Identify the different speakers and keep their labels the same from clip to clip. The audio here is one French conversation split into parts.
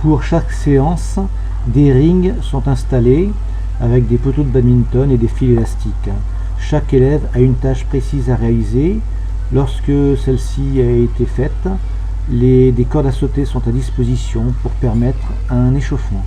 Speaker 1: Pour chaque séance, des rings sont installés avec des poteaux de badminton et des fils élastiques. Chaque élève a une tâche précise à réaliser. Lorsque celle-ci a été faite, des cordes à sauter sont à disposition pour permettre un échauffement.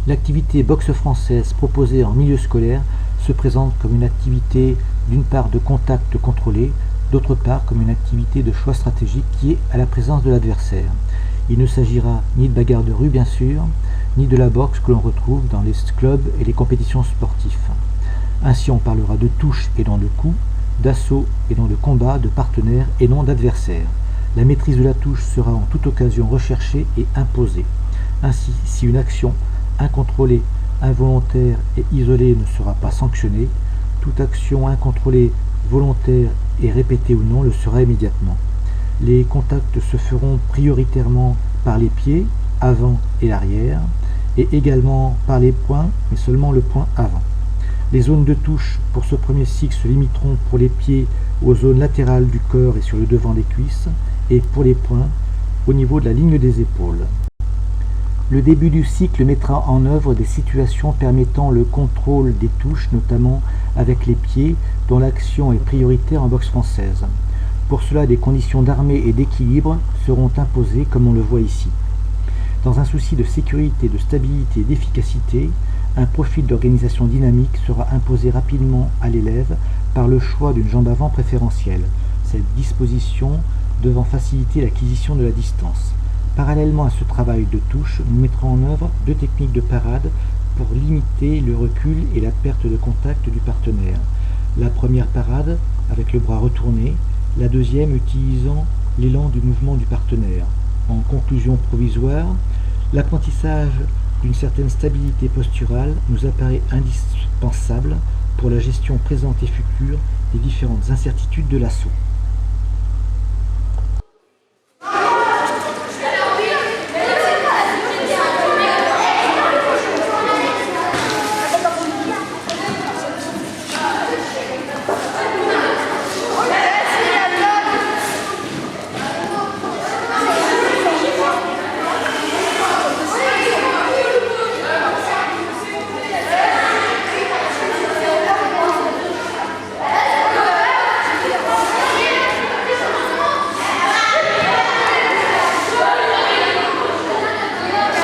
Speaker 1: L'activité boxe française proposée en milieu scolaire se présente comme une activité d'une part de contact contrôlé, d'autre part comme une activité de choix stratégique qui est à la présence de l'adversaire. Il ne s'agira ni de bagarre de rue bien sûr, ni de la boxe que l'on retrouve dans les clubs et les compétitions sportives. Ainsi on parlera de touche et non de coup, d'assaut et non de combat, de partenaire et non d'adversaire. La maîtrise de la touche sera en toute occasion recherchée et imposée. Ainsi, si une action incontrôlée, involontaire et isolée ne sera pas sanctionnée, toute action incontrôlée, volontaire et répétée ou non le sera immédiatement. Les contacts se feront prioritairement par les pieds, avant et l'arrière, et également par les poings, mais seulement le poing avant. Les zones de touche pour ce premier cycle se limiteront pour les pieds aux zones latérales du corps et sur le devant des cuisses, et pour les poings au niveau de la ligne des épaules. Le début du cycle mettra en œuvre des situations permettant le contrôle des touches, notamment avec les pieds, dont l'action est prioritaire en boxe française. Pour cela, des conditions d'armée et d'équilibre seront imposées, comme on le voit ici. Dans un souci de sécurité, de stabilité et d'efficacité, un profil d'organisation dynamique sera imposé rapidement à l'élève par le choix d'une jambe avant préférentielle, cette disposition devant faciliter l'acquisition de la distance. Parallèlement à ce travail de touche, nous mettrons en œuvre deux techniques de parade pour limiter le recul et la perte de contact du partenaire. La première parade avec le bras retourné, la deuxième utilisant l'élan du mouvement du partenaire. En conclusion provisoire, l'apprentissage d'une certaine stabilité posturale nous apparaît indispensable pour la gestion présente et future des différentes incertitudes de l'assaut.